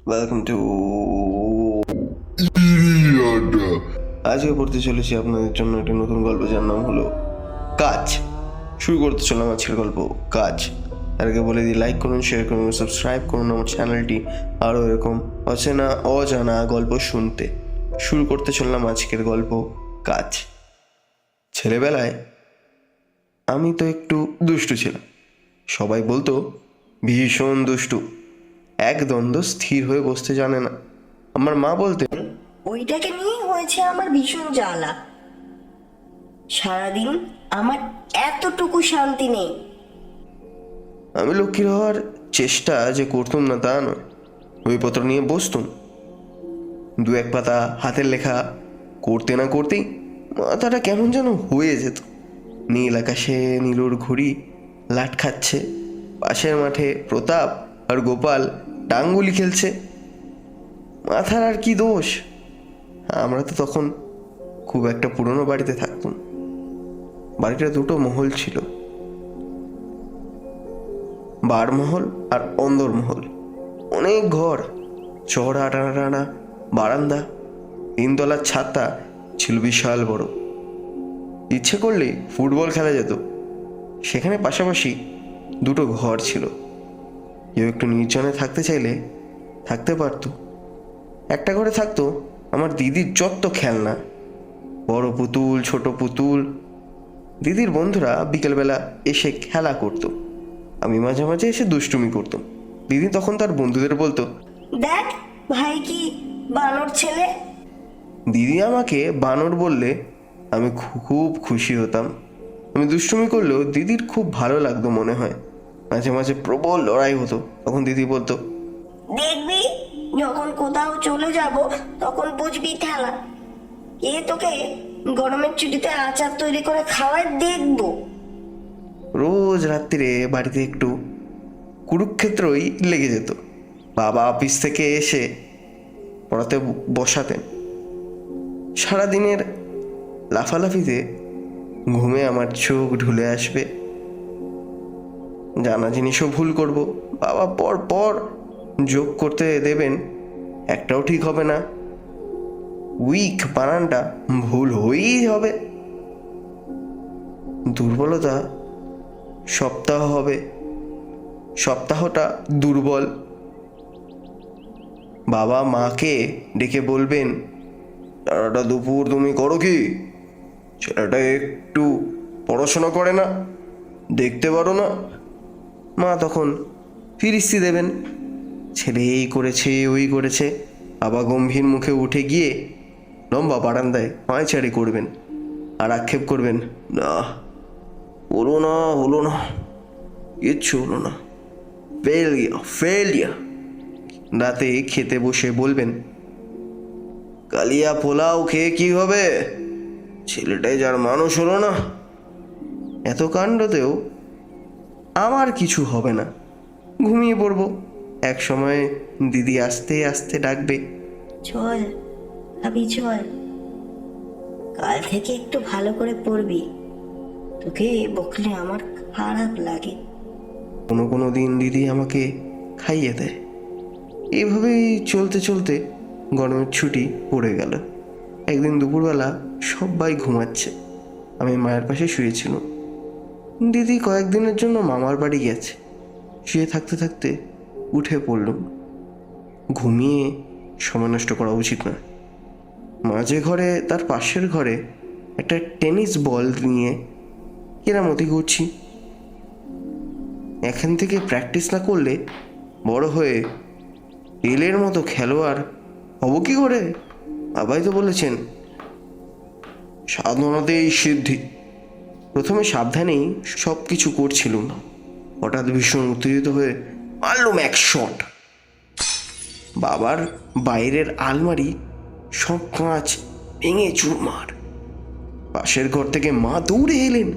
Welcome to আজকে পড়তে চলেছি আপনাদের জন্য একটি নতুন গল্প, যার নাম হলো কাজ। শুরু করতে চললাম আজকের গল্প কাজ। আর আগে বলে দিই, লাইক করুন, শেয়ার করুন, সাবস্ক্রাইব করুন আমার চ্যানেলটি আরও এরকম অজানা গল্প শুনতে। শুরু করতে চললাম আজকের গল্প কাজ। ছেলেবেলায় আমি তো একটু দুষ্টু ছিলাম। সবাই বলতো ভীষণ দুষ্টু, এক দ্বন্দ্ব স্থির হয়ে বসতে জানে না। আমার মা বলতেন, ওইটাকে নিয়ে হয়েছে আমার ভীষণ জ্বালা। সারাদিন আমার এতটুকু শান্তি নেই। আমি লক্ষ্মীর হওয়ার চেষ্টা যে করতুম না তা নয়, বইপত্র নিয়ে বসতুম। দু এক পাতা হাতের লেখা করতে না করতেই মাথাটা কেমন যেন হয়ে যেত। নীল আকাশে নীলুর ঘুড়ি লাট খাচ্ছে, পাশের মাঠে প্রতাপ আর গোপাল ডাঙ্গুলি খেলছে। মাথার আর কি দোষ? আমরা তো তখন খুব একটা পুরনো বাড়িতে থাকতাম। বাড়িটা দুটো মহল ছিল, বারমহল আর অন্দরমহল। অনেক ঘর, চওড়া টানা বারান্দা, তিনতলার ছাদটা ছিল বিশাল বড়। ইচ্ছে করলেই ফুটবল খেলা যেত। সেখানে পাশাপাশি দুটো ঘর ছিল। কেউ একটু নির্জনে থাকতে চাইলে থাকতে পারত। একটা ঘরে থাকতো আমার দিদির যত খেলনা, বড় পুতুল, ছোট পুতুল। দিদির বন্ধুরা বিকেলবেলা এসে খেলা করতো। আমি মাঝে মাঝে এসে দুষ্টুমি করতাম। দিদি তখন তার বন্ধুদের বলতো, দেখ ভাই কি বানর ছেলে। দিদি আমাকে বানর বললে আমি খুব খুশি হতাম। আমি দুষ্টুমি করলেও দিদির খুব ভালো লাগতো মনে হয়। মাঝে মাঝে প্রবল লড়াই হতো। তখন দিদি বলতো, দেখবি যখন কোথাও চলে যাব তখন বুঝবি খেলা। কে তোকে গরমের ছুটিতে আচার তৈরি করে খাওয়ায় দেখবো। রোজ রাত্রিরে বাড়িতে একটু কুরুক্ষেত্রই লেগে যেত। বাবা অফিস থেকে এসে পড়াতে বসাতেন। সারাদিনের লাফালাফিতে ঘুমে আমার চোখ ঢুলে আসবে। জানা জিনিসও ভুল করব। বাবা পর পর যোগ করতে দেবেন, একটাও ঠিক হবে না। উইক বানানটা ভুল হয়েই হবে। দুর্বলতা সপ্তাহ হবে, সপ্তাহটা দুর্বল। বাবা মাকে ডেকে বলবেন, সারাটা দুপুর তুমি করো কি? ছেলেটা একটু পড়াশোনা করে না, দেখতে পারো না? মা তখন ফিরিস্তি দেবেন, ছেলে এই করেছে ওই করেছে। বাবা গম্ভীর মুখে উঠে গিয়ে লম্বা বারান্দায় পায়চারি করবেন আর আক্ষেপ করবেন, না হলো না, কিচ্ছু হলো না, ফেলিয়া। রাতে খেতে বসে বলবেন, কালিয়া পোলাও খেয়ে কি হবে? ছেলেটাই যার মানুষ হলো না। এত কাণ্ডতেও আমার কিছু হবে না, ঘুমিয়ে পড়বো। এক সময় দিদি আস্তে আস্তে ডাকবে, চল ভাবি চল, কাল থেকে একটু ভালো করে পড়বি। তোকে বকলে আমার খারাপ লাগে। কোনো কোনো দিন দিদি আমাকে খাইয়ে দেয়। এইভাবেই চলতে চলতে গরমের ছুটি পড়ে গেল। একদিন দুপুরবেলা সবাই ঘুমাচ্ছে, আমি মায়ের পাশে শুয়েছিলাম। দিদি কয়েকদিনের জন্য মামার বাড়ি গেছে। শুয়ে থাকতে থাকতে উঠে পড়লুম। ঘুমিয়ে সময় নষ্ট করা উচিত নয়। মাঝে ঘরে তার পাশের ঘরে একটা টেনিস বল নিয়ে কেরামতি করছি। এখান থেকে প্র্যাকটিস না করলে বড় হয়ে এলের মতো খেলোয়াড় হব কি করে? বাবাই তো বলেছেন, সাধনাতেই সিদ্ধি। প্রথমে সাবধানেই সব কিছু করছিলুম। হঠাৎ ভীষণ উত্তেজিত হয়ে মারলুম এক শট। বাবার বাইরের আলমারি সব কাঁচ ভেঙে চুরমার। পাশের ঘর থেকে মা দৌড়ে এলেন।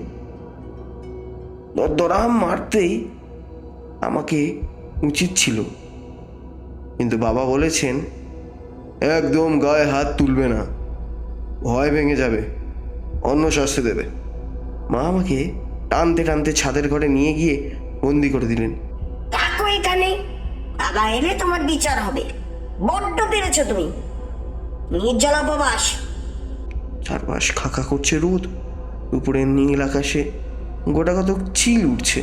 দরদরাম মারতেই আমাকে উচিত ছিল, কিন্তু বাবা বলেছেন, একদম গায়ে হাত তুলবে না, ভয় ভেঙে যাবে, অন্য শাস্তি দেবে। মা আমাকে টানতে টানতে ছাদের ঘরে নিয়ে গিয়ে বন্দি করে দিলেন। থাকো এখানে, বাবা এলে তোমার বিচার হবে। বড্ড পেরেছ তুমি, নির্জলা উপবাস। চারপাশ খাকা করছে রোদ, উপরে নীল আকাশে গোটা কত চিল উঠছে।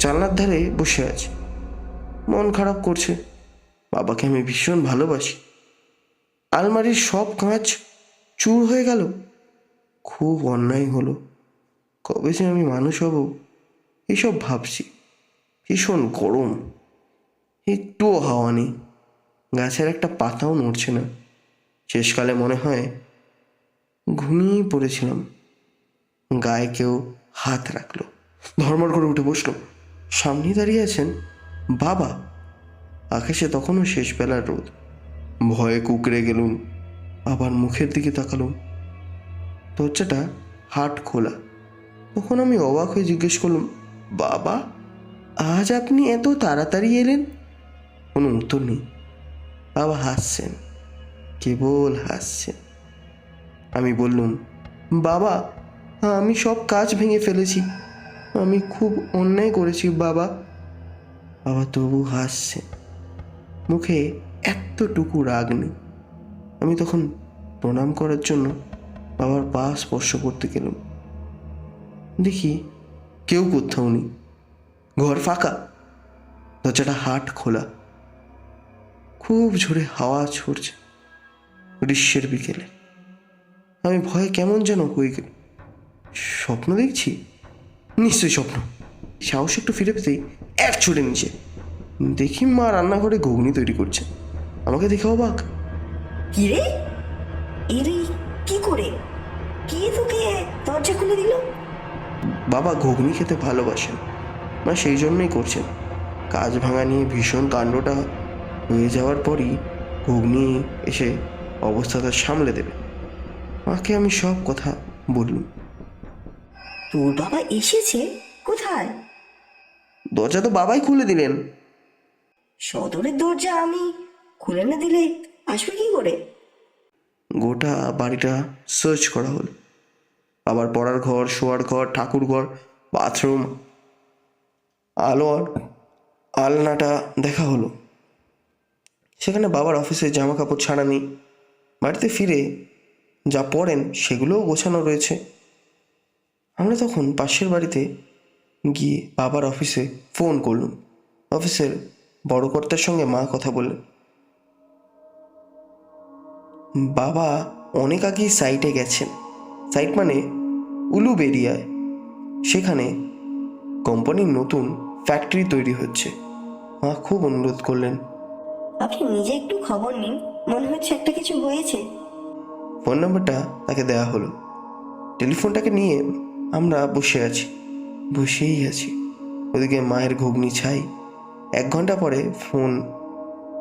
জানলার ধারে বসে আছে, মন খারাপ করছে। বাবাকে আমি ভীষণ ভালোবাসি। আলমারির সব কাঁচ চুর হয়ে গেল, খুব অন্যায় হলো। কবে যে আমি মানুষ হব এইসব ভাবছি। ভীষণ গরম, একটুও হাওয়া নেই, গাছের একটা পাতাও নড়ছে না। শেষকালে মনে হয় ঘুমিয়েই পড়েছিলাম। গায়ে কেউ হাত রাখলো, ধর্মর করে উঠে বসলো। সামনে দাঁড়িয়ে আছেন বাবা। আকাশে তখনও শেষ বেলার রোদ। ভয়ে কুকড়ে গেলুম, আবার মুখের দিকে তাকালুম। দরজাটা হাট খোলা। তখন আমি অবাক হয়ে জিজ্ঞেস করলাম, বাবা, আজ আপনি এত তাড়াতাড়ি এলেন? কোনো উত্তর নেই। বাবা হাসছেন, কেবল হাসছেন। আমি বললুম, বাবা, আমি সব কাজ ভেঙে ফেলেছি, আমি খুব অন্যায় করেছি বাবা। বাবা তবু হাসছেন, মুখে এতটুকু রাগ নেই। আমি তখন প্রণাম করার জন্য বাবার পা স্পর্শ করতে গেলাম। দেখি কেউ কোথাও নেই, ঘর ফাঁকা। দরজাটা হাট খোলা। খুব জোরে হাওয়া ছড়ছে গ্রীষ্মের বিকেলে। আমি ভয়ে কেমন যেন হয়ে গেল। স্বপ্ন দেখছি? নিশ্চয়ই স্বপ্ন। সাহস একটু ফিরে পেতেই এক ছুটে নিচে দেখি মা রান্নাঘরে ঘুগনি তৈরি করছে। আমাকে দেখে অবাক। কি রে, এরে কি করে, কে তোকে দরজা খুলে দিল? বাবা ঘুগনি খেতে ভালোবাসেন, মা সেই জন্যই করছেন। কাজ ভাঙা নিয়ে ভীষণ কাণ্ডটা হয়ে যাওয়ার পরই ঘুগনি এসে অবস্থাটা সামলে দেবে। মাকে আমি সব কথা বললুম। তোর বাবা এসেছে? কোথায়? দরজা তো বাবাই খুলে দিলেন। সদরের দরজা আমি খুলে না দিলে আসবে কি করে? গোটা বাড়িটা সার্চ করা হলো। বাবার পড়ার ঘর, শোয়ার ঘর, ঠাকুর ঘর, বাথরুম, আলনাটা দেখা হলো। সেখানে বাবার অফিসে জামা কাপড় ছাড়া নেই। বাড়িতে ফিরে যা পড়েন সেগুলোও গোছানো রয়েছে। আমরা তখন পাশের বাড়িতে গিয়ে বাবার অফিসে ফোন করলুম। অফিসের বড় কর্তার সঙ্গে মা কথা বললেন। বাবা অনেক আগেই সাইটে গেছেন। সাইট মানে উলুবেড়িয়ায়। সেখানে কোম্পানির নতুন ফ্যাক্টরি তৈরি হচ্ছে। মা খুব অনুরোধ করলেন, আপনি নিজে একটু খবর নিন, মনে হচ্ছে একটা কিছু হয়েছে। ফোন নাম্বারটা তাকে দেওয়া হলো। টেলিফোনটাকে নিয়ে আমরা বসেই আছি। ওদিকে মায়ের ঘুগনি ছাই। 1 ঘন্টা পরে ফোন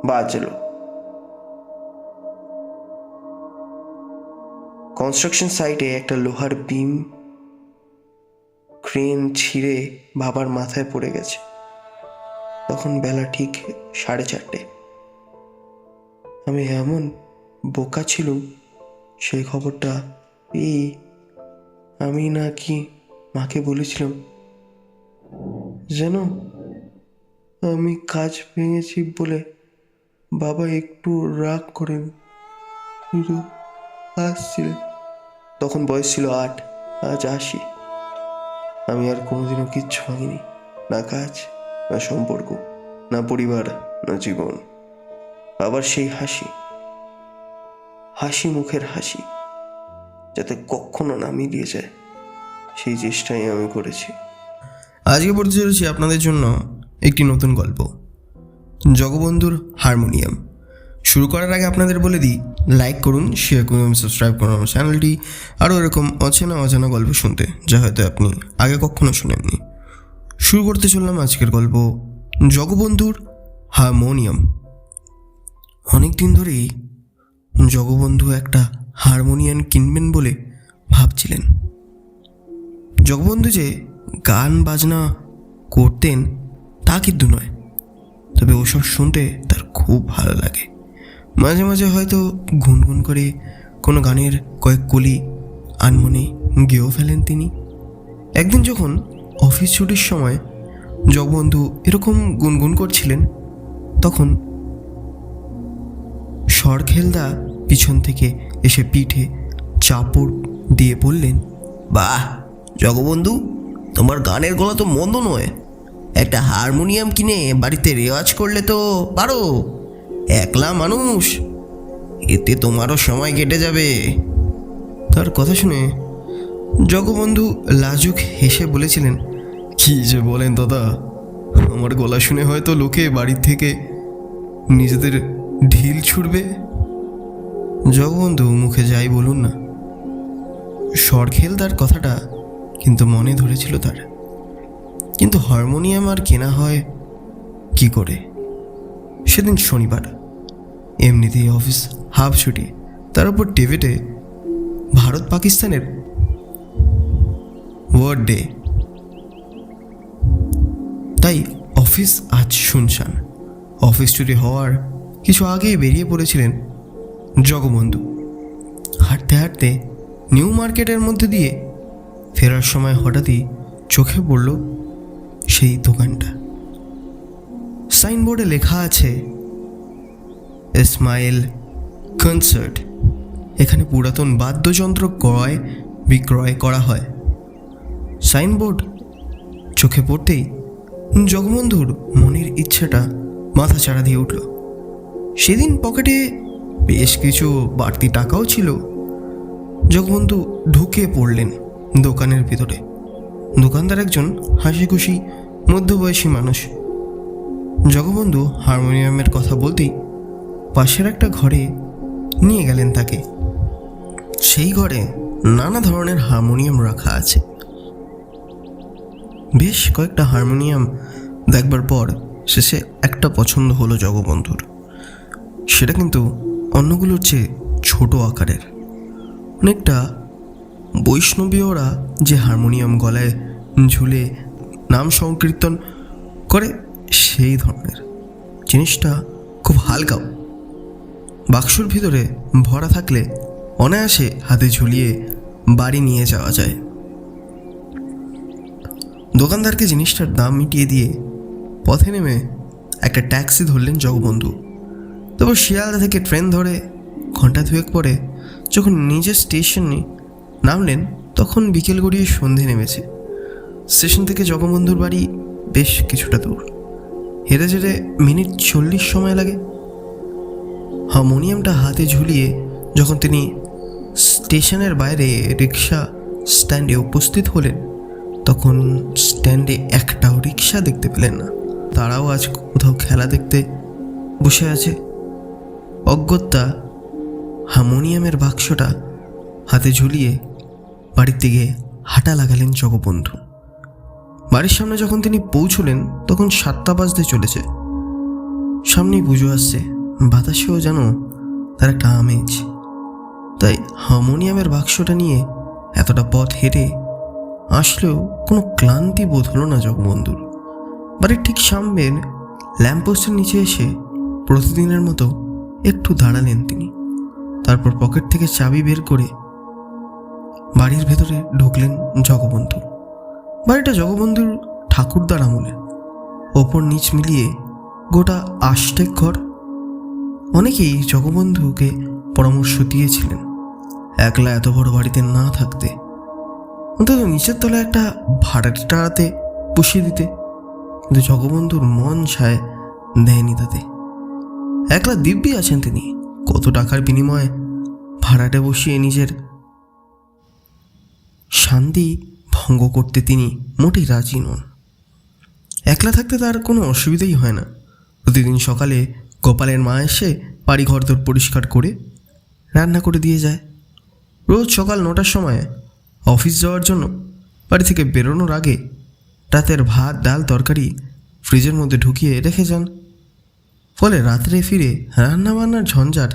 বাজলো। কনস্ট্রাকশন সাইটে একটা লোহার বিম ক্রেন ছিঁড়ে বাবার মাথায় পড়ে গেছে। তখন বেলা ঠিক 4:30। আমি এমন বোকা ছিলুম, সেই খবরটা পেয়ে আমি নাকি মাকে বলেছিলাম, যেন আমি কাজ ভেঙেছি বলে বাবা একটু রাগ করেন, শুধু হাসছিলেন। তখন বয়স ছিল 8, আজ 80। আমি আর কোনোদিনও কিচ্ছু ভাঙিনি, না কাজ, না সম্পর্ক, না পরিবার, না জীবন। বাবার সেই হাসি মুখের হাসি যাতে কখনো না মিলিয়ে যায়, সেই চেষ্টাই আমি করেছি। আজকে পড়তে চলেছি আপনাদের জন্য একটি নতুন গল্প, জগবন্ধুর হারমোনিয়াম। শুরু করার আগে আপনাদের বলে দিই, লাইক করুন, শেয়ার করুন, সাবস্ক্রাইব করুন আমার চ্যানেলটি, আরও এরকম অজানা গল্প শুনতে যা হয়তো আপনি আগে কখনো শুনেননি। শুরু করতে চললাম আজকের গল্প, জগবন্ধুর হারমোনিয়াম। অনেক দিন ধরেই জগবন্ধু একটা হারমোনিয়াম কিনবেন বলে ভাবছিলেন। জগবন্ধু যে গান বাজনা করতেন তা কিন্তু নয়, তবে ওসব শুনতে তার খুব ভালো লাগে। মাঝে মাঝে হয়তো গুনগুন করে কোনো গানের কয়েক কলি আনমনে গেয়েও ফেলেন তিনি। একদিন যখন অফিস ছুটির সময় জগবন্ধু এরকম গুনগুন করছিলেন, তখন সরখেলদা পিছন থেকে এসে পিঠে চাপড় দিয়ে বললেন, বাহ জগবন্ধু, তোমার গানের গলা তো মন্দ নয়। একটা হারমোনিয়াম কিনে বাড়িতে রেওয়াজ করলে তো পারো। একলা মানুষ, এতে তোমারও সময় কেটে যাবে। তার কথা শুনে জগবন্ধু লাজুক হেসে বলেছিলেন, কি যে বলেন দাদা, আমার গলা শুনে হয়তো লোকে বাড়ির থেকে নিজেদের ঢিল ছুড়বে। জগবন্ধু মুখে যাই বলুন না, সরখেলদার কথাটা কিন্তু মনে ধরেছিল তার। কিন্তু হারমোনিয়াম আর কেনা হয় কি করে? সেদিন শনিবার, এমনিতেই অফিস হাফ ছুটি, তার উপর টিভিতে ভারত পাকিস্তানের ওয়ার্ড ডে, তাই অফিস আজ শুনশান। অফিস ছুটি হওয়ার কিছু আগেই বেরিয়ে পড়েছিলেন জগবন্ধু। হাঁটতে হাঁটতে নিউ মার্কেটের মধ্যে দিয়ে ফেরার সময় হঠাৎই চোখে পড়ল সেই দোকানটা। সাইনবোর্ডে লেখা আছে স্মাইল কনসার্ট। এখানে পুরাতন বাদ্যযন্ত্র ক্রয় বিক্রয় করা হয়। সাইনবোর্ড চোখে পড়তেই জগবন্ধুর মনের ইচ্ছাটা মাথা চাড়া দিয়ে উঠল। সেদিন পকেটে বেশ কিছু বাড়তি টাকাও ছিল। জগবন্ধু ঢুকে পড়লেন দোকানের ভিতরে। দোকানদার একজন হাসি খুশি মধ্যবয়সী মানুষ। জগবন্ধু হারমোনিয়ামের কথা বলতেই পাশের একটা ঘরে নিয়ে গেলেন তাকে। সেই ঘরে নানা ধরনের হারমোনিয়াম রাখা আছে। বেশ কয়েকটা হারমোনিয়াম দেখবার পর শেষে একটা পছন্দ হলো জগবন্ধুর। সেটা কিন্তু অন্যগুলোর চেয়ে ছোট আকারের, অনেকটা বৈষ্ণবীয়রা যে হারমোনিয়াম গলায় ঝুলে নাম সংকীর্তন করে সেই ধরনের। জিনিসটা খুব হালকাও, বাক্সর ভিতরে ভরা থাকলে অনায়াসে হাতে ঝুলিয়ে বাড়ি নিয়ে যাওয়া যায়। দোকানদারকে জিনিসটার দাম মিটিয়ে দিয়ে পথে নেমে একটা ট্যাক্সি ধরলেন জগবন্ধু। তারপর শিয়ালদা থেকে ট্রেন ধরে ঘন্টা দুয়েক পরে যখন নিজের স্টেশনে নামলেন, তখন বিকেল গড়িয়ে সন্ধে নেমেছে। স্টেশন থেকে জগবন্ধুর বাড়ি বেশ কিছুটা দূর, হেঁটে যেতে মিনিট 40 সময় লাগে। হারমোনিয়ামটা হাতে ঝুলিয়ে যখন তিনি স্টেশনের বাইরে রিক্সা স্ট্যান্ডে উপস্থিত হলেন, তখন স্ট্যান্ডে একটাও রিক্সা দেখতে পেলেন না। তারাও আজ কোথাও খেলা দেখতে বসে আছে। অগত্যা হারমোনিয়ামের বাক্সটা হাতে ঝুলিয়ে বাড়ির দিকে হাঁটা লাগালেন জগবন্ধু। বাড়ির সামনে যখন তিনি পৌঁছলেন, তখন 7টা বাজতে চলেছে। সামনেই পুজো আসছে, বাতাসেও যেন তার একটা আমেজ। তাই হারমোনিয়ামের বাক্সটা নিয়ে এতটা পথ হেঁটে আসলেও কোনো ক্লান্তি বোধ হলো না জগবন্ধুর। বাড়ির ঠিক সামনের ল্যাম্পপোস্টের নিচে এসে প্রতিদিনের মতো একটু দাঁড়ালেন তিনি। তারপর পকেট থেকে চাবি বের করে বাড়ির ভেতরে ঢুকলেন জগবন্ধু। বাড়িটা জগবন্ধুর ঠাকুরদার আমলে, ওপর নিচ মিলিয়ে গোটা 8 ঘর। অনেকেই জগবন্ধুকে পরামর্শ দিয়েছিলেন একলা এত বড় বাড়িতে না থাকতে, অন্তত নিচের তলায় একটা ভাড়াটাতে বসিয়ে দিতে। কিন্তু জগবন্ধুর মন ছায় দেয়নি তাতে। একলা দিব্যি আছেন তিনি। কত টাকার বিনিময়ে ভাড়াটে বসিয়ে নিজের শান্তি ভঙ্গ করতে তিনি মোটেই রাজি নন। একলা থাকতে তার কোনো অসুবিধাই হয় না। প্রতিদিন সকালে গোপালের মা এসে বাড়ি ঘরদোর পরিষ্কার করে রান্না করে দিয়ে যায়। রোজ সকাল 9টার সময় অফিস যাওয়ার জন্য বাড়ি থেকে বেরোনোর আগে রাতের ভাত ডাল তরকারি ফ্রিজের মধ্যে ঢুকিয়ে রেখে যান। ফলে রাত্রে ফিরে রান্নাবান্নার ঝঞ্ঝাট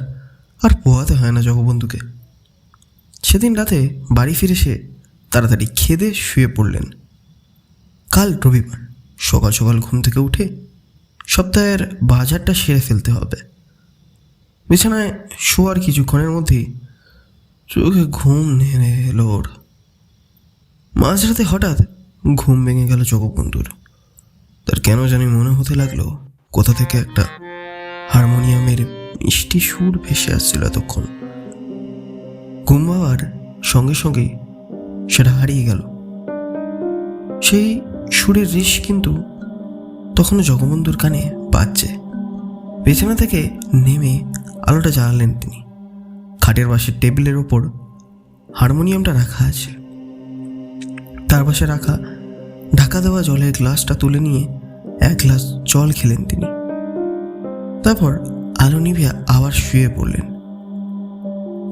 আর পোহাতে হয় না জগবন্ধুকে। সেদিন রাতে বাড়ি ফিরে সে তাড়াতাড়ি খেদে শুয়ে পড়লেন। কাল রবিবার, সকাল সকাল ঘুম থেকে উঠে সপ্তাহের বাজারটা সেরে ফেলতে হবে। বিছানায় শোয়ার কিছুক্ষণের মধ্যেই চোখে ঘুম নেমে এলো ওর। মাঝরাতে হঠাৎ ঘুম ভেঙে গেল জগবন্ধুর। তার কেন জানি মনে হতে লাগলো কোথা থেকে একটা হারমোনিয়ামের মিষ্টি সুর ভেসে আসছিল এতক্ষণ। ঘুম পাওয়ার সঙ্গে সঙ্গে সেটা হারিয়ে গেল। সেই সুরের রেশ কিন্তু তখনও জগবন্ধুর কানে বাজছে। বিছানা থেকে নেমে আলোটা জ্বালালেন তিনি। খাটের পাশের টেবিলের ওপর হারমোনিয়ামটা রাখা আছে। তার পাশে রাখা ঢাকা দেওয়া জলের গ্লাসটা তুলে নিয়ে এক গ্লাস জল খেলেন তিনি। তারপর আলো নিভিয়ে আবার শুয়ে পড়লেন।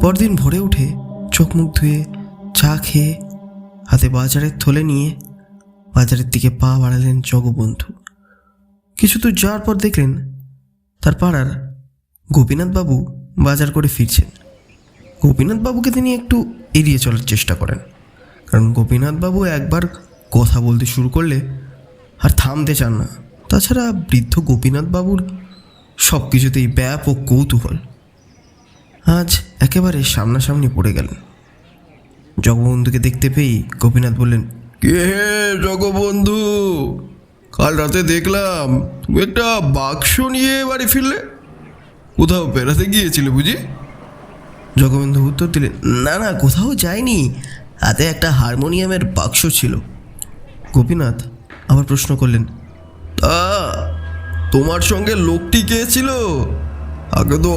পরদিন ভোরে উঠে চোখ মুখ ধুয়ে চা খেয়ে হাতে বাজারের থলে নিয়ে বাজারের দিকে পা বাড়ালেন জগবন্ধু। কিছু দূর যাওয়ার পর দেখলেন তার পাড়ার গোপীনাথবাবু বাজার করে ফিরছেন। গোপীনাথবাবুকে তিনি একটু এড়িয়ে চলার চেষ্টা করেন, কারণ গোপীনাথবাবু একবার কথা বলতে শুরু করলে আর থামতে চান না। তাছাড়া বৃদ্ধ গোপীনাথবাবুর সব কিছুতেই ব্যাপক কৌতূহল। আজ একেবারে সামনাসামনি পড়ে গেলেন। জগবন্ধুকে দেখতে পেয়েই গোপীনাথ বললেন, কে জগবন্ধু? কাল রাতে দেখলাম তুমি একটা বাক্স নিয়ে বাড়ি ফিরলে, কোথাও বেড়াতে গিয়েছিলে বুঝি? জগবন্ধু উত্তর দিলেন, না না, কোথাও যায়নি, হাতে একটা হারমোনিয়ামের বাক্স ছিল। গোপীনাথ আবার প্রশ্ন করলেন, তা তোমার সঙ্গে লোকটি কে ছিল?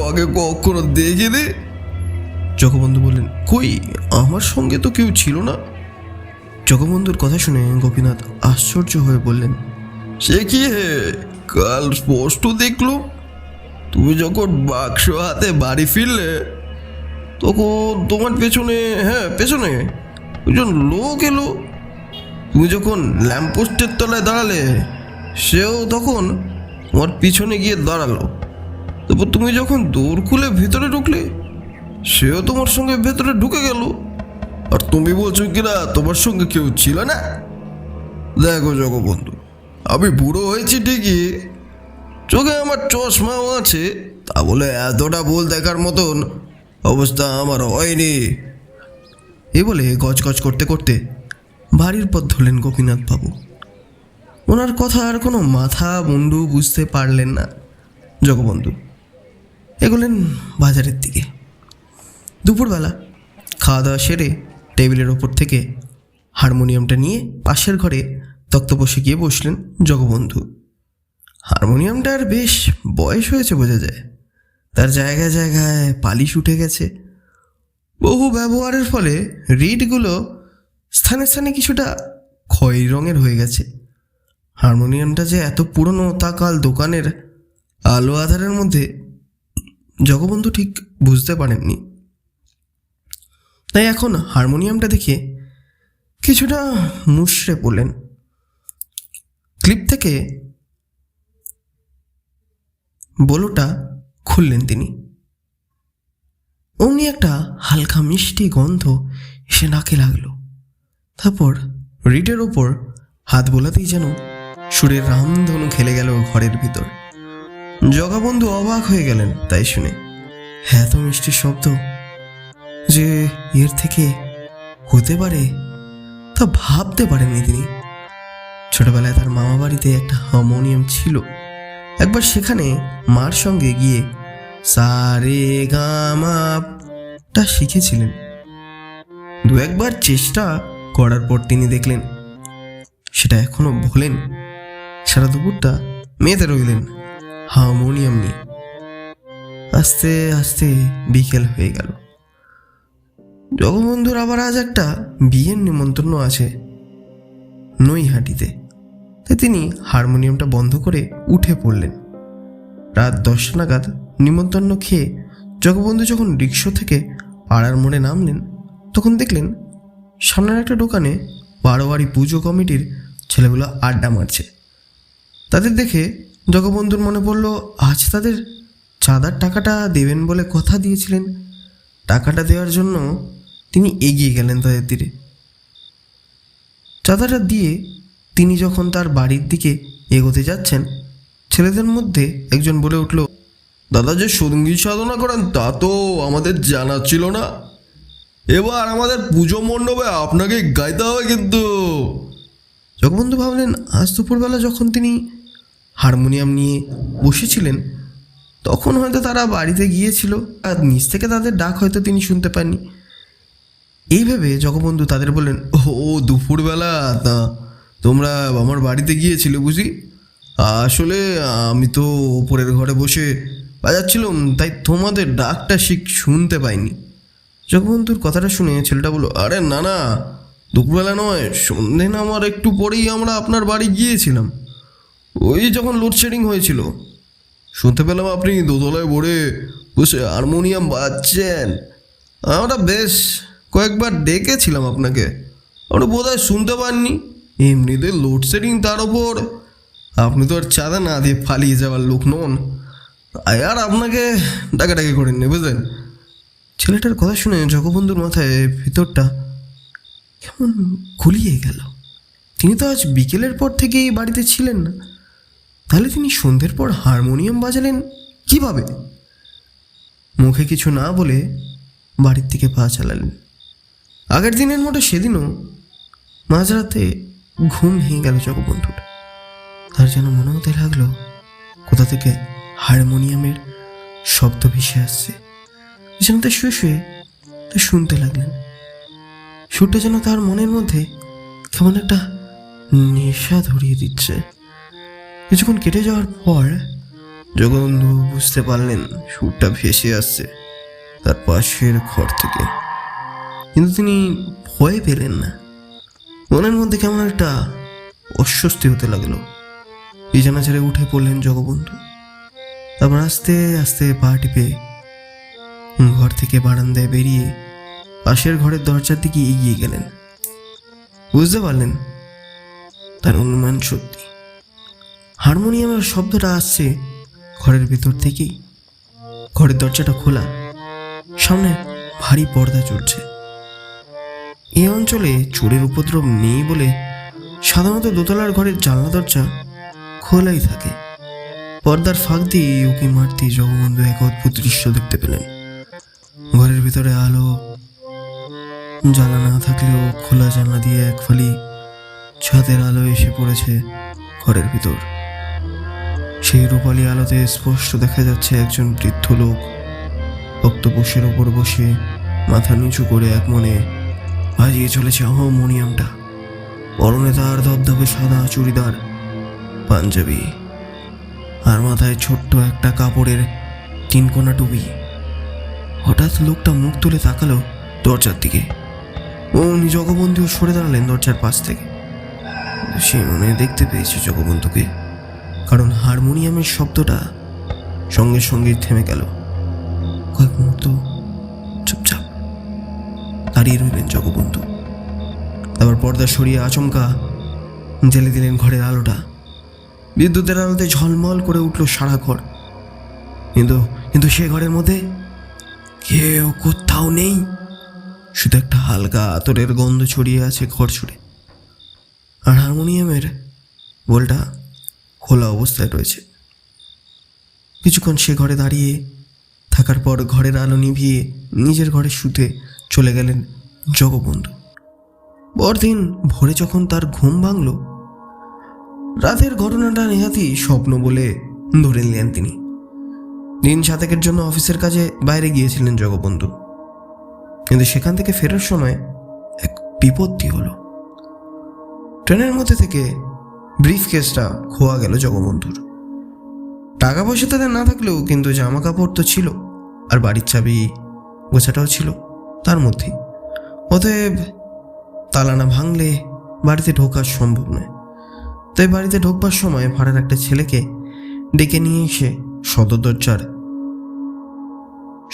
আগে কখনো দেখিনি। জগবন্ধু বললেন, কই, আমার সঙ্গে তো কেউ ছিল না। জগবন্ধুর কথা শুনে গোপীনাথ আশ্চর্য হয়ে বললেন, সে কি হে, কাল স্পষ্ট দেখলো তুমি যখন বাক্স হাতে বাড়ি ফিরলে তখন তোমার পেছনে একজন লোক এলো। তুমি যখন ল্যাম্পপোস্টের তলায় দাঁড়ালে সেও তখন তোমার পিছনে গিয়ে দাঁড়ালো। তারপর তুমি যখন দৌড় খুলে ভেতরে ঢুকলে সেও তোমার সঙ্গে ভেতরে ঢুকে গেল। আর তুমি বলছো কিনা তোমার সঙ্গে কেউ ছিল না? দেখো জগবন্ধু, আমি বুড়ো হয়েছি ঠিকই, চোখে আমার চশমাও আছে, তা বলে এতটা ভুল দেখার মতন অবস্থা আমার হয়নি। এই বলে গজগজ করতে করতে বাড়ির পথ ধরলেন গোপীনাথ বাবু। ওনার কথা আর কোনো মাথা মুন্ডু বুঝতে পারলেন না জগবন্ধু। এগোলেন বাজারের দিকে। দুপুরবেলা খাওয়া দাওয়া সেরে টেবিলের ওপর থেকে হারমোনিয়ামটা নিয়ে পাশের ঘরে তক্তপোষে গিয়ে বসলেন জগবন্ধু। হারমোনিয়ামটার বেশ বয়স হয়েছে বোঝা যায়। তার জায়গায় জায়গায় পালিশ উঠে গেছে। বহু ব্যবহারের ফলে রিডগুলো স্থানে স্থানে কিছুটা খয়েরি রঙের হয়ে গেছে। হারমোনিয়ামটা যে এত পুরনো তা কাল দোকানের আলো আধারের মধ্যে জগবন্ধু ঠিক বুঝতে পারেননি। তাই এখন হারমোনিয়ামটা দেখে কিছুটা মুষড়ে পড়লেন। ক্লিপ থেকে বোলোটা খুললেন তিনি। অমনি একটা হালকা মিষ্টি গন্ধ এসে নাকে লাগলো। তারপর রিডের ওপর হাত বোলাতেই যেন সুরের রামধনু খেলে গেল ঘরের ভিতর। জগবন্ধু অবাক হয়ে গেলেন তাই শুনে। এত মিষ্টি শব্দ যে এর থেকে হতে পারে তা ভাবতে পারেননি তিনি। ছোটবেলায় তার মামা বাড়িতে একটা হারমোনিয়াম ছিল। একবার সেখানে মার সঙ্গে গিয়ে সা রে গা মাটা শিখেছিলেন। দু একবার চেষ্টা করার পর তিনি দেখলেন সেটা এখনো ভোলেন। সারা দুপুরটা মেতে রইলেন হারমোনিয়াম নিয়ে। আস্তে আস্তে বিকেল হয়ে গেল। জগবন্ধুর আবার আজ একটা বিয়ের নিমন্ত্রণ আছে নৈহাটিতে, তাই তিনি হারমোনিয়ামটা বন্ধ করে উঠে পড়লেন। রাত 10টা নাগাদ নিমন্ত্রণ খেয়ে জগবন্ধু যখন রিক্সা থেকে পাড়ার মোড়ে নামলেন তখন দেখলেন সামনের একটা দোকানে বারোয়ারি পুজো কমিটির ছেলেগুলো আড্ডা মারছে। তাদের দেখে জগবন্ধুর মনে পড়ল আজ তাদের চাঁদার টাকাটা দেবেন বলে কথা দিয়েছিলেন। টাকাটা দেওয়ার জন্য তিনি এগিয়ে গেলেন তাদের তীরে। চাঁদাটা দিয়ে তিনি যখন তার বাড়ির দিকে এগোতে যাচ্ছেন ছেলেদের মধ্যে একজন বলে উঠল, দাদা যে সঙ্গীত সাধনা করেন তা তো আমাদের জানা ছিল না, এবার আমাদের পুজো মণ্ডপে আপনাকে গাইতে হবে কিন্তু। জগবন্ধু ভাবলেন আজ দুপুরবেলা যখন তিনি হারমোনিয়াম নিয়ে বসেছিলেন তখন হয়তো তারা বাড়িতে গিয়েছিল আর নিচ থেকে তাদের ডাক হয়তো তিনি শুনতে পাননি। এই ভেবে জগবন্ধু তাদের বললেন, ও দুপুরবেলা তা তোমরা আমার বাড়িতে গিয়েছিলে বুঝি? আসলে আমি তো উপরের ঘরে বসে বাজাচ্ছিলাম, তাই তোমাদের ডাকটা শুনতে পাইনি। জগবন্ধুর কথাটা শুনে ছেলেটা বলল, আরে না না, দুপুরবেলা নয়, সন্ধে নামার একটু পরেই আমরা আপনার বাড়ি গিয়েছিলাম। ওই যখন লোডশেডিং হয়েছিল, শুনতে পেলাম আপনি দোতলায় বসে হারমোনিয়াম বাজছেন। আমরা বেশ কয়েকবার ডেকেছিলাম আপনাকে, আপনি বোধহয় শুনতে পাননি। এমনিতে লোডশেডিং, তার ওপর আপনি তো আর চাঁদা না দিয়ে পালিয়ে যাওয়ার লোক নন, আর আপনাকে ডাকাডাকি করেননি, বুঝলেন? ছেলেটার কথা শুনে জগবন্ধুর মাথায় ভিতরটা কেমন গুলিয়ে গেল। তিনি তো আজ বিকেলের পর থেকেই বাড়িতে ছিলেন না, তাহলে তিনি সন্ধ্যের পর হারমোনিয়াম বাজালেন কিভাবে? মুখে কিছু না বলে বাড়ির দিকে পা চালালেন। আগের দিনের মতো সেদিনও মাঝরাতে ঘুম ভেঙে গেল জগবন্ধুর। তার যেন মনে হতে লাগলো কোথা থেকে হারমোনিয়ামের শব্দ ভেসে আসছে। বিছানাতে শুয়ে শুয়ে তা শুনতে লাগলেন। সুরটা যেন তার মনের মধ্যে কেমন একটা নেশা ধরিয়ে দিচ্ছে। কিছুক্ষণ কেটে যাওয়ার পর জগবন্ধু বুঝতে পারলেন সুরটা ভেসে আসছে তার পাশের ঘর থেকে, কিন্তু তিনি ভয় পেলেন না। মনের মধ্যে কেমন একটা অস্বস্তি হতে লাগলো। বিছানা ছেড়ে উঠে পড়লেন জগবন্ধু। তারপর আস্তে আস্তে পা টিপে ঘর থেকে বারান্দায় বেরিয়ে পাশের ঘরের দরজার দিকে এগিয়ে গেলেন। বুঝতে পারলেন তার অনুমান সত্যি, হারমোনিয়ামের শব্দটা আসছে ঘরের ভেতর থেকেই। ঘরের দরজাটা খোলা, সামনে ভারী পর্দা চলছে। এই অঞ্চলে চোরের উপদ্রব নেই বলে সাধারণত দোতলার ঘরের জানলা দরজা খোলাই থাকে। পর্দার ফাঁক দিয়ে উকি মারতে জগবন্ধু এক অদ্ভুত দৃশ্য দেখতে পেলেন। ঘরের ভিতরে আলো জ্বালা না থাকলেও খোলা জানলা দিয়ে এক ফালি ছাদের আলো এসে পড়েছে ঘরের ভিতর। সেই রূপালী আলোতে স্পষ্ট দেখা যাচ্ছে একজন বৃদ্ধ লোক ভক্তপোষের ওপর বসে মাথা নিচু করে এক মনে বাজিয়ে চলেছে হারমোনিয়ামটা। পরনে তার ধবধবে সাদা চুড়িদার পাঞ্জাবি, আর মাথায় ছোট্ট একটা কাপড়ের তিনকোনা টুপি। হঠাৎ লোকটা মুখ তুলে তাকালো দরজার দিকে। জগবন্ধু সরে দাঁড়ালেন দরজার পাশ থেকে। সে মনে দেখতে পেয়েছে জগবন্ধুকে, কারণ হারমোনিয়ামের শব্দটা সঙ্গে সঙ্গে থেমে গেল। কয়েক মুহূর্ত চুপচাপ দাঁড়িয়ে রইলেন জগবন্ধু। তারপর পর্দা সরিয়ে আচমকা জ্বেলে দিলেন ঘরের আলোটা। বিদ্যুতের আলোতে ঝলমল করে উঠল সারা ঘর, কিন্তু সে ঘরের মধ্যে কেউ কোথাও নেই। শুধু একটা হালকা আতরের গন্ধ ছড়িয়ে আছে ঘর জুড়ে, আর হারমোনিয়ামের বোলটা খোলা অবস্থায় রয়েছে। কিছুক্ষণ সে ঘরে দাঁড়িয়ে থাকার পর ঘরের আলো নিভিয়ে নিজের ঘরে শুতে চলে গেলেন জগবন্ধু। পরদিন ভোরে যখন তার ঘুম ভাঙল, রাতের ঘটনাটা নেহাতি স্বপ্ন বলে ধরে নিলেন তিনি। দিন 7 জন্য অফিসের কাজে বাইরে গিয়েছিলেন জগবন্ধু, কিন্তু সেখান থেকে ফেরার সময় এক বিপত্তি হলো। ট্রেনের মধ্যে থেকে ব্রিফ কেসটা খোয়া গেল জগবন্ধুর। টাকা পয়সা তাদের না থাকলেও কিন্তু জামা কাপড় তো ছিল, আর বাড়ির চাবি গোছাটাও ছিল তার মধ্যেই। অতএব তালা না ভাঙলে বাড়িতে ঢোকা সম্ভব নয়। তাই বাড়িতে ঢোকবার সময় ভাড়ার একটা ছেলেকে ডেকে নিয়ে এসে সদর দরজার,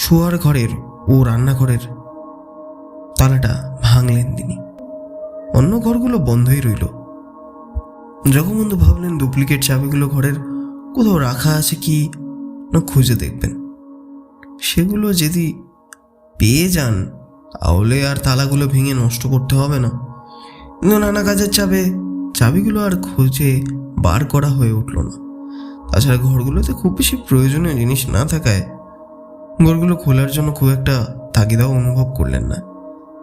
শোয়ার ঘরের ও রান্নাঘরের তালাটা ভাঙলেন তিনি। অন্য ঘরগুলো বন্ধই রইল। জগবন্ধু ভাবলেন ডুপ্লিকেট চাবিগুলো ঘরের কোথাও রাখা আছে কি না খুঁজে দেখবেন। সেগুলো যদি পেয়ে যান তাহলে আর তালাগুলো ভেঙে নষ্ট করতে হবে না। কিন্তু নানা কাজের চাবিগুলো আর খুঁজে বার করা হয়ে উঠল না। তাছাড়া ঘরগুলোতে খুব বেশি প্রয়োজনীয় জিনিস না থাকায় ঘরগুলো খোলার জন্য খুব একটা তাগিদাও অনুভব করলেন না।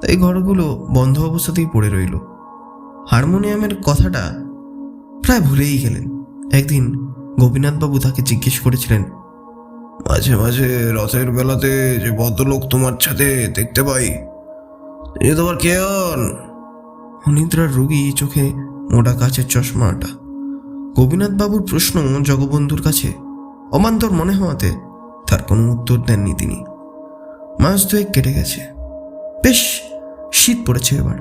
তাই ঘরগুলো বন্ধ অবস্থাতেই পড়ে রইল। হারমোনিয়ামের কথাটা প্রায় ভুলেই গেলেন। একদিন গোপীনাথবাবু তাকে জিজ্ঞেস করেছিলেন, মাঝে মাঝে রথের বেলাতে যে ভদ্রলোক তোমার ছাদে দেখতে পাই, এ তোমার কে হন? অনিদ্রার রোগী চোখে মোটা কাচের চশমাটা। গোপীনাথ বাবুর প্রশ্ন জগবন্ধুর কাছে অমান্তর মনে হওয়াতে তার কোনো উত্তর দেননি তিনি। মাস দুয়েক কেটে গেছে, বেশ শীত পড়েছে এবার।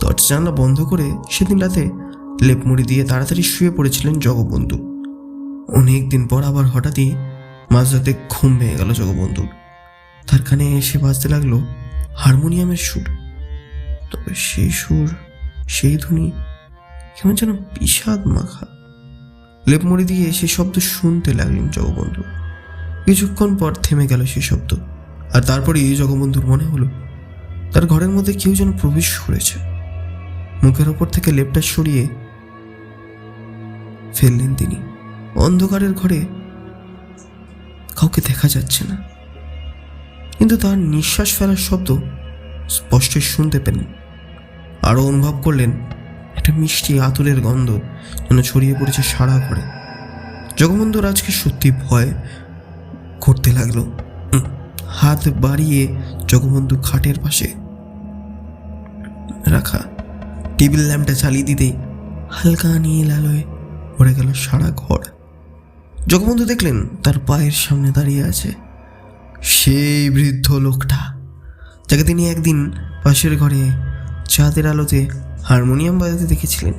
দরজা জানলা বন্ধ করে সেদিন রাতে লেপ মুড়ি দিয়ে তাড়াতাড়ি শুয়ে পড়েছিলেন জগবন্ধু। অনেক দিন পর আবার হঠাৎই মাঝরাতে ঘুম ভেঙে গেল জগবন্ধুর। তার কানে এসে বাজতে লাগলো হারমোনিয়ামের সুর। তবে সেই সুর, সেই ধ্বনি কেমন যেন বিষাদ মাখা। লেপ মুড়ি দিয়ে সে শব্দ শুনতে লাগলেন জগবন্ধু। কিছুক্ষণ পর থেমে গেল সেই শব্দ, আর তারপরেই জগবন্ধুর মনে হলো তার ঘরের মধ্যে কেউ যেন প্রবেশ করেছে। মুখের ওপর থেকে লেপটা সরিয়ে ফেললেন তিনি। অন্ধকারের ঘরে কাউকে দেখা যাচ্ছে না, কিন্তু তার নিঃশ্বাস ফেলার শব্দ স্পষ্ট শুনতে পেলেন। আরও অনুভব করলেন একটা মিষ্টি আতরের গন্ধ যেন ছড়িয়ে পড়েছে সারা ঘরে। জগবন্ধুর আজকে সত্যি ভয় করতে লাগলো। হাত বাড়িয়ে জগবন্ধু খাটের পাশে রাখা টেবিল ল্যাম্পটা চালিয়ে দিতেই হালকা নীল আলোয় ভরে গেল সারা ঘর। জগবন্ধু দেখলেন তার পায়ের সামনে দাঁড়িয়ে আছে সেই বৃদ্ধ লোকটা যাকে তিনি একদিন পাশের ঘরে চাঁদের আলোতে হারমোনিয়াম বাজাতে দেখেছিলেন।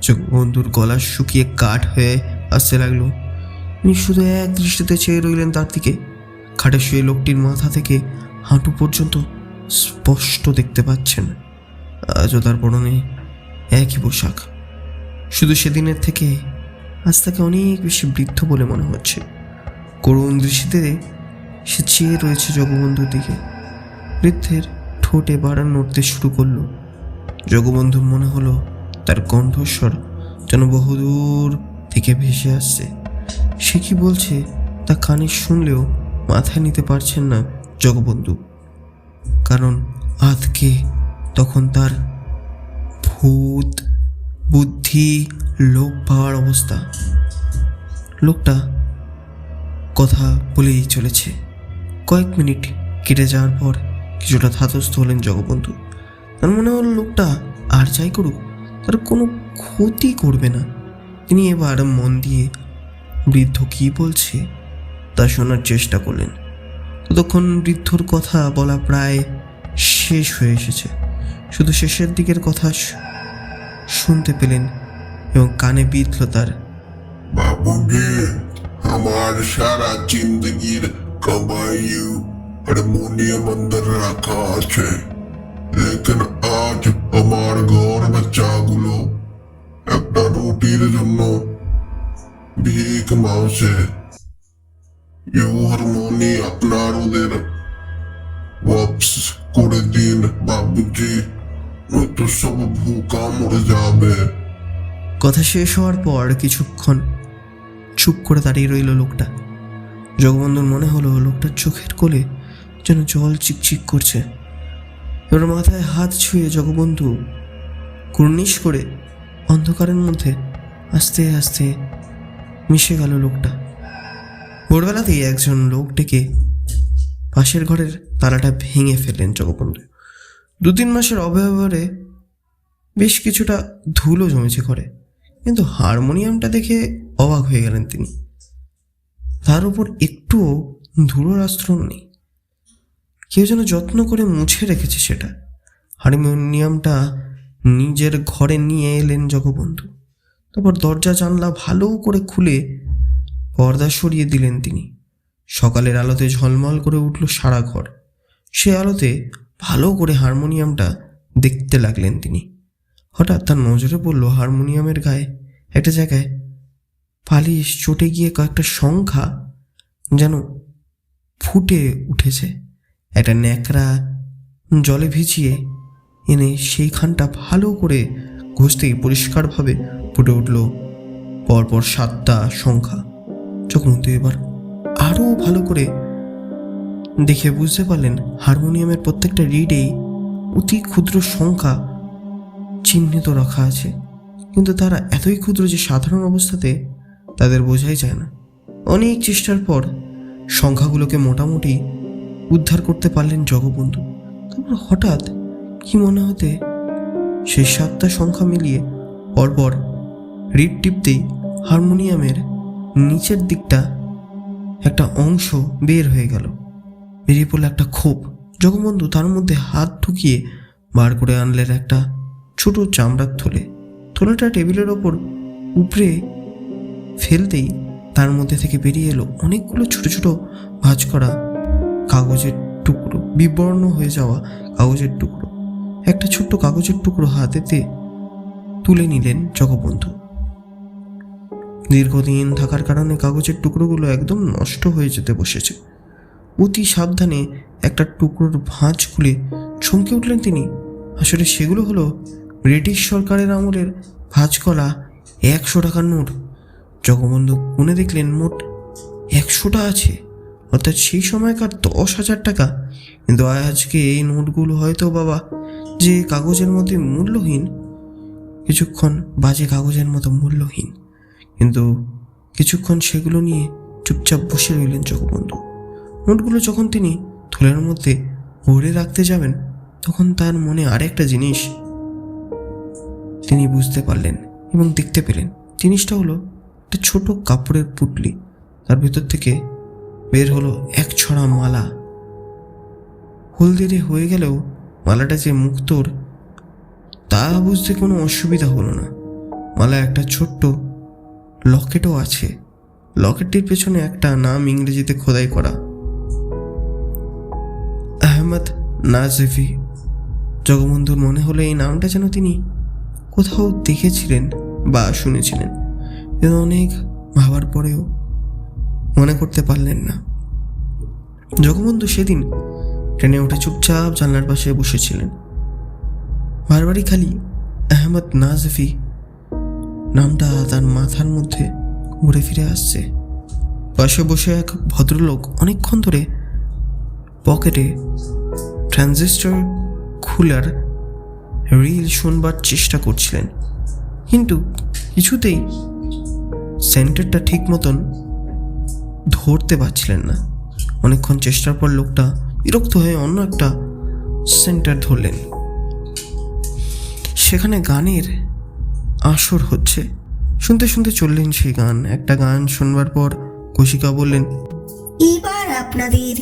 জগবন্ধুর গলা শুকিয়ে কাঠ হয়ে আসতে লাগলো। তিনি শুধু এক দৃষ্টিতে চেয়ে রইলেন তার দিকে। খাটে শুয়ে লোকটির মাথা থেকে হাঁটু পর্যন্ত স্পষ্ট দেখতে পাচ্ছেন। আজও তার পরনে একই পোশাক, শুধু সেদিনের থেকে আজ তাকে অনেক বেশি বৃদ্ধ বলে মনে হচ্ছে। করুণ দৃষ্টিতে সে চেয়ে রয়েছে জগবন্ধুর দিকে। বৃদ্ধের ঠোঁটে বাড়ান নড়তে শুরু করলো। জগবন্ধুর মনে হলো তার কণ্ঠস্বর যেন বহুদূর থেকে ভেসে আসছে। সে কি বলছে তা কানে শুনলেও মাথায় নিতে পারছেন না জগবন্ধু, কারণ আজকে তখন তার ভূত বুদ্ধি লোপ পাওয়ার অবস্থা। লোকটা কথা বলেই চলেছে। কয়েক মিনিট কেটে যাওয়ার পর কিছুটা ধাতস্থ হলেন জগবন্ধু। তার মনে হল লোকটা আর যাই করুক তার কোনো ক্ষতি করবে না। তিনি এবার মন দিয়ে বৃদ্ধ কি বলছে তা শোনার চেষ্টা করলেন। ততক্ষণ বৃদ্ধর কথা বলা প্রায় শেষ হয়ে এসেছে। শুধু শেষের দিকের কথা শুনতে পেলেন এবং কানে বিঁধল তার। বাবুজি, আমার সারা জিন্দগির कमाई हारमोनियम अंदर रखा আছে, लेकिन आज আমার ঘর বাচ্চাগুলো একটা রুটির জন্য ভিক মাংসে। ইউ হারমোনি আপনার ওদের ওয়াপস করে দিন বাবুজি, নয়তো সব ভুকা মরে যাবে। কথা শেষ হওয়ার পর কিছুক্ষণ চুপ করে দাঁড়িয়ে রইল লোকটা। জগবন্ধুর মনে হলো লোকটার চোখের কোলে যেন জল চিকচিক করছে। এবার মাথায় হাত ছুঁয়ে জগবন্ধু কুর্নিশ করে অন্ধকারের মধ্যে আস্তে আস্তে মিশে গেল লোকটা। ভোরবেলাতেই একজন লোক ডেকে পাশের ঘরের তালাটা ভেঙে ফেললেন জগবন্ধু। 2-3 মাসের অব্যবহারে বেশ কিছুটা ধুলো জমেছে ঘরে, কিন্তু হারমোনিয়ামটা দেখে অবাক হয়ে গেলেন তিনি। তার উপর একটুও ধুলোর আস্তরণ নেই, কেউ যেন যত্ন করে মুছে রেখেছে সেটা। হারমোনিয়ামটা নিজের ঘরে নিয়ে এলেন জগবন্ধু। তারপর দরজা জানলা ভালো করে খুলে পর্দা সরিয়ে দিলেন তিনি। সকালের আলোতে ঝলমল করে উঠল সারা ঘর। সে আলোতে ভালো করে হারমোনিয়ামটা দেখতে লাগলেন তিনি। হঠাৎ তার নজরে পড়ল হারমোনিয়ামের গায়ে একটা জায়গায় পালিশ চটে গিয়ে কয়েকটা সংখ্যা যেন ফুটে উঠেছে। একটা ন্যাকড়া জলে ভিজিয়ে এনে সেইখানটা ভালো করে ঘষতেই পরিষ্কারভাবে ফুটে উঠল পরপর 7টা সংখ্যা। জগবন্ধু এবার আরও ভালো করে দেখে বুঝতে পারলেন হারমোনিয়ামের প্রত্যেকটা রিডেই অতি ক্ষুদ্র সংখ্যা চিহ্নিত রাখা আছে, কিন্তু তারা এতই ক্ষুদ্র যে সাধারণ অবস্থাতে তাদের বোঝাই যায় না। অনেক চেষ্টার পর সংখ্যাগুলোকে মোটামুটি উদ্ধার করতে পারলেন জগবন্ধু। তারপর হঠাৎ কি মনে হতে সেই 7টা সংখ্যা মিলিয়ে পরপর রিড টিপতেই হারমোনিয়ামের নিচের দিকটা একটা অংশ বের হয়ে গেল। বেরিয়ে পড়লো একটা খোপ। জগবন্ধু তার মধ্যে হাত ঢুকিয়ে বার করে আনলেন একটা ছোট চামড়ার থলে। থলেটা টেবিলের ওপর উপরে ফেলতেই তার মধ্যে থেকে বেরিয়ে এলো অনেকগুলো ছোট ছোট ভাঁজ করা কাগজের টুকরো, বিবর্ণ হয়ে যাওয়া কাগজের টুকরো। একটা ছোট্ট কাগজের টুকরো হাতেতে তুলে নিলেন জগবন্ধু। দীর্ঘদিন থাকার কারণে কাগজের টুকরোগুলো একদম নষ্ট হয়ে যেতে বসেছে। অতি সাবধানে একটা টুকরোর ভাঁজ খুলে চমকে উঠলেন তিনি। আসলে সেগুলো হলো ব্রিটিশ সরকারের আমলের ভাঁজ করা 100 টাকার নোট। জগবন্ধু গুনে দেখলেন মোট 100টা আছে, অর্থাৎ সেই সময়কার 10,000 টাকা। কিন্তু আজকে এই নোটগুলো হয়তো বাবা যে কাগজের মধ্যে মূল্যহীন, কিছুক্ষণ বাজে কাগজের মতো মূল্যহীন, কিন্তু কিছুক্ষণ সেগুলো নিয়ে চুপচাপ বসে রইলেন জগবন্ধু। নোটগুলো যখন তিনি থলের মধ্যে ভরে রাখতে যাবেন তখন তার মনে আরেকটা জিনিস তিনি বুঝতে পারলেন এবং দেখতে পেলেন। জিনিসটা হলো একটা ছোট কাপড়ের পুটলি। তার ভেতর থেকে বের হলো এক ছড়া মালা। হলদেরে হয়ে গেলেও মালাটা যে মুক্তোর তা বুঝতে কোনো অসুবিধা হলো না। মালা একটা ছোট্ট লকেটও আছে। লকেটটির পেছনে একটা নাম ইংরেজিতে খোদাই করা, আহমদ নাজফি। জগবন্ধুর মনে হলো এই নামটা যেন তিনি কোথাও দেখেছিলেন বা শুনেছিলেন, কিন্তু অনেক ভাবার পরেও মনে করতে পারলেন না। জগবন্ধু সেদিন ট্রেনে উঠে চুপচাপ জানলার পাশে বসেছিলেন। বারবারই খালি আহমদ নাজফি নামটা তার মাথার মধ্যে ঘুরে ফিরে আসছে। পাশে বসে এক ভদ্রলোক অনেকক্ষণ ধরে পকেটে ট্রানজিস্টর খুলার রিল শুনবার চেষ্টা করছিলেন, কিন্তু কিছুতেই সেন্টারটা ঠিক মতন ধরতে পারছিলেন না। অনেকক্ষণ চেষ্টার পর লোকটা বিরক্ত হয়ে অন্য একটা সেন্টার ধরলেন। সেখানে গানের আসর হচ্ছে। শুনতে শুনতে চললেন সেই গান। একটা গান শুনবার পর কৌশিকা বললেন, এবার আপনাদের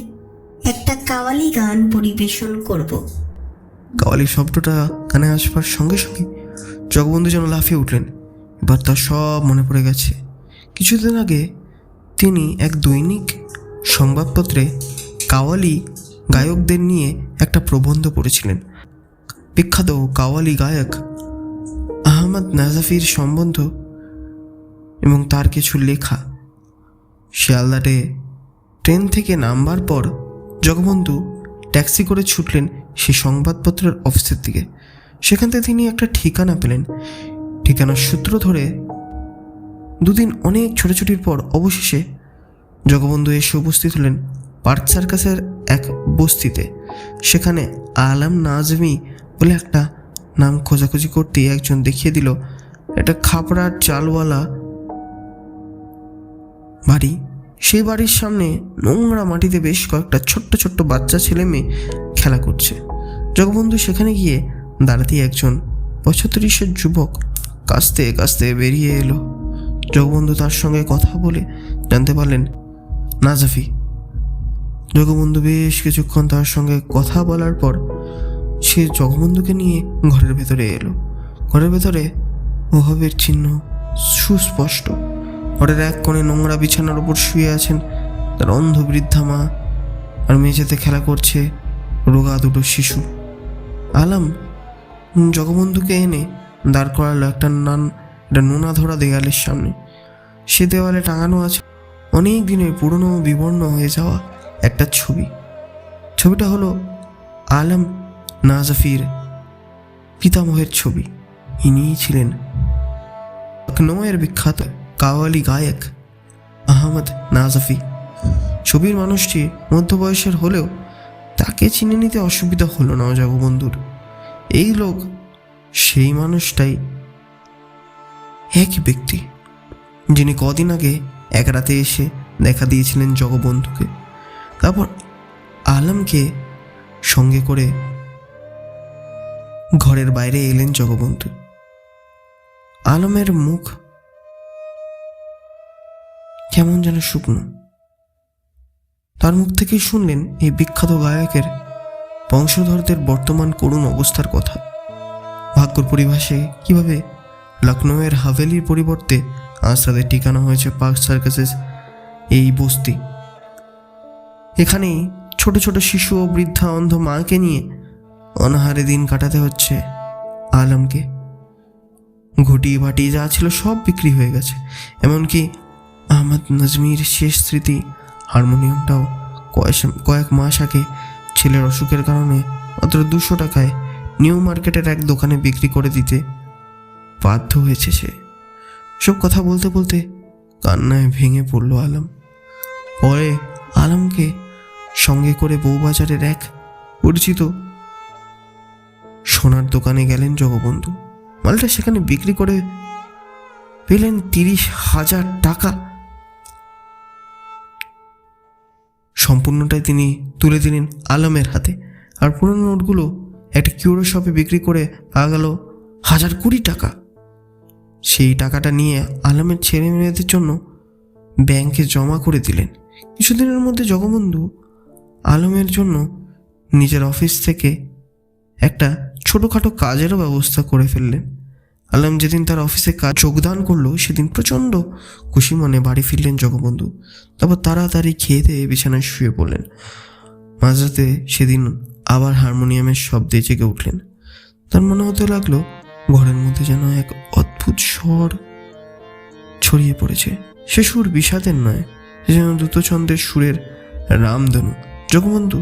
একটা কাওয়ালি গান পরিবেশন করব। কাওয়ালি শব্দটা কানে আসবার সঙ্গে সঙ্গে জগবন্ধু যেন লাফিয়ে উঠলেন। এবার তার সব মনে পড়ে গেছে। কিছুদিন আগে তিনি এক দৈনিক সংবাদপত্রে কাওয়ালি গায়কদের নিয়ে একটা প্রবন্ধ পড়েছিলেন। বিখ্যাত কাওয়ালি গায়ক আহমদ নাজফির সম্বন্ধ এবং তার কিছু লেখা। শিয়ালদাতে ট্রেন থেকে নামবার পর জগবন্ধু ট্যাক্সি করে ছুটলেন সেই সংবাদপত্রের অফিসের দিকে। সেখান থেকে তিনি একটা ঠিকানা পেলেন। ঠিকানার সূত্র ধরে দুদিন অনেক ছোটাছুটির পর অবশেষে জগবন্ধু এসে উপস্থিত হলেন পার্ক সার্কাসের এক বস্তিতে। সেখানে আলম নাজমি বলে একটা নাম খোঁজাখুঁজি করতেই একজন দেখিয়ে দিল একটা খাপড়ার চালওয়ালা বাড়ি। সেই বাড়ির সামনে নোংরা মাটিতে বেশ কয়েকটা ছোট্ট ছোট্ট বাচ্চা ছেলে মেয়ে খেলা করছে। জগবন্ধু সেখানে গিয়ে দাঁড়াতেই একজন 35-এর যুবক কাস্তে কাস্তে বেরিয়ে এলো। জগবন্ধু তার সঙ্গে কথা বলে জানতে পারলেন নাজফি। জগবন্ধু বেশ কিছুক্ষণ তার সঙ্গে কথা বলার পর সে জগবন্ধুকে নিয়ে ঘরের ভেতরে এলো। ঘরের ভেতরে অভাবের চিহ্ন সুস্পষ্ট। ঘরের এক কোণে নোংরা বিছানার ওপর শুয়ে আছেন তার অন্ধ বৃদ্ধা মা, আর মেঝেতে খেলা করছে রোগা দুটো শিশু। আলাম জগবন্ধুকে এনে দাঁড় করালো একটা নোনা ধরা দেওয়ালের সামনে। সে দেওয়ালে টাঙানো আছে অনেক দিনের পুরনো বিবর্ণ হয়ে যাওয়া একটা ছবি। ছবিটা হলো আলম নাজফির পিতামহের ছবি। ইনিই ছিলেন লখনৌয়ের বিখ্যাত কাওয়ালি গায়ক আহমদ নাজফি। ছবির মানুষটি মধ্যবয়সের হলেও তাকে চিনে নিতে অসুবিধা হলো না জগবন্ধুর। এই লোক সেই মানুষটাই, একই ব্যক্তি যিনি কদিন আগে এক রাতে এসে দেখা দিয়েছিলেন জগবন্ধুকে। তারপর আলমকে সঙ্গে করে ঘরের বাইরে এলেন জগবন্ধু। আলমের মুখ কেমন যেন শুকনো। তার মুখ থেকেই শুনলেন এই বিখ্যাত গায়কের বংশধরদের বর্তমান করুণ অবস্থার কথা। ভাগ্যর পরিভাষে কিভাবে লখনৌয়ের হাভেলির পরিবর্তে আজ তাদের ঠিকানা হয়েছে পার্ক সার্কাসেস এই বস্তি। এখানেই ছোট ছোট শিশু ও বৃদ্ধা অন্ধ মাকে নিয়ে অনাহারে দিন কাটাতে হচ্ছে আলমকে। ঘটি বাটি যা ছিল সব বিক্রি হয়ে গেছে, এমনকি আহমদ নজমির শেষ স্মৃতি হারমোনিয়ামটাও কয়েক মাস আগে ছেলের অসুখের কারণে মাত্র 200 টাকায় নিউ মার্কেটের এক দোকানে বিক্রি করে দিতে বাধ্য হয়েছে সে। সব কথা বলতে বলতে কান্নায় ভেঙে পড়ল আলম। পরে আলমকে সঙ্গে করে বউবাজারের এক পরিচিত সোনার দোকানে গেলেন জগবন্ধু। মালটা সেখানে বিক্রি করে পেলেন 30,000 টাকা। সম্পূর্ণটাই তিনি তুলে দিলেন আলমের হাতে, আর পুরনো নোটগুলো একটা কিউরো শপে বিক্রি করে পাওয়া গেল 1,020 টাকা। সেই টাকাটা নিয়ে আলমের ছেলে মেয়েদের জন্য ব্যাংকে জমা করে দিলেন। কিছুদিনের মধ্যে জগবন্ধু আলমের জন্য নিজের অফিস থেকে একটা ছোটোখাটো কাজেরও ব্যবস্থা করে ফেললেন। আলম যেদিন তার অফিসে কাজ যোগদান করলো সেদিন প্রচণ্ড খুশি মনে বাড়ি ফিরলেন জগবন্ধু। তারপর তাড়াতাড়ি খেয়ে দিয়ে বিছানায় শুয়ে পড়লেন। মাঝরাতে সেদিন আবার হারমোনিয়ামের শব্দে জেগে উঠলেন। তার মনে হতে লাগলো ঘরের মধ্যে যেন এক অদ্ভুত স্বর ছড়িয়ে পড়েছে। সে সুর বিষাদের নয়, সে যেন দ্রুতছন্দের সুরের রামধনু। জগবন্ধু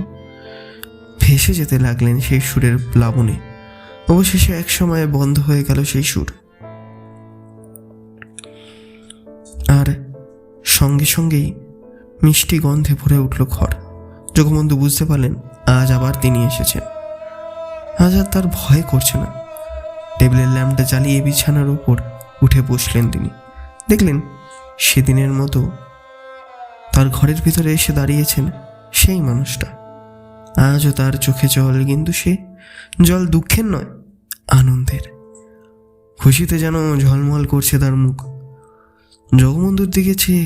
ভেসে যেতে লাগলেন সেই সুরের প্লাবনে। অবশেষে এক সময়ে বন্ধ হয়ে গেল সেই সুর, আর সঙ্গে সঙ্গেই মিষ্টি গন্ধে ভরে উঠল ঘর। জগবন্ধু বুঝতে পারলেন আজ আবার তিনি এসেছেন। আজ আর তার ভয় করছে না। টেবিলের ল্যাম্পটা জ্বালিয়ে বিছানার উপর উঠে বসলেন তিনি। দেখলেন সেদিনের মতো তার ঘরের ভিতরে এসে দাঁড়িয়েছেন সেই মানুষটা। আজও তার চোখে জল, কিন্তু সে জল দুঃখের নয়, আনন্দের। খুশিতে যেন ঝলমল করছে তার মুখ। জগবন্ধুর দিকে চেয়ে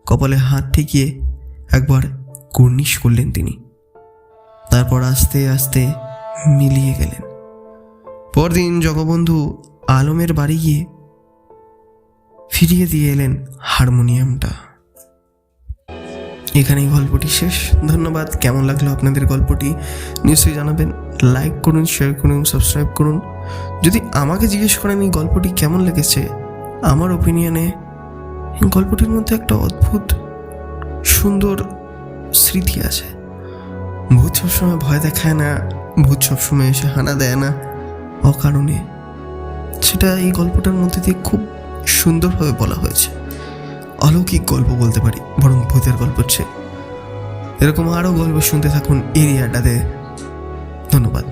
কপালে হাত ঠেকিয়ে একবার কুর্নিশ করলেন তিনি। তারপর আস্তে আস্তে মিলিয়ে গেলেন। পরদিন জগবন্ধু আলমের বাড়ি গিয়ে ফিরিয়ে দিয়ে এলেন হারমোনিয়ামটা। এখানেই গল্পটি শেষ। ধন্যবাদ। কেমন লাগলো আপনাদের গল্পটি নিশ্চয়ই জানাবেন। লাইক করুন, শেয়ার করুন, সাবস্ক্রাইব করুন। যদি আমাকে জিজ্ঞেস করেন এই গল্পটি কেমন লেগেছে, আমার ওপিনিয়নে এই গল্পটির মধ্যে একটা অদ্ভুত সুন্দর স্মৃতি আছে। ভূত সবসময় ভয় দেখায় না, ভূত সবসময় এসে হানা দেয় না অকারণে। সেটা এই গল্পটার মধ্যে দিয়ে খুব সুন্দরভাবে বলা হয়েছে। অলৌকিক গল্প বলতে পারি, বরং ভূতের গল্প চেয়ে। এরকম আরও গল্প শুনতে থাকুন এরিয়াটাতে। ধন্যবাদ।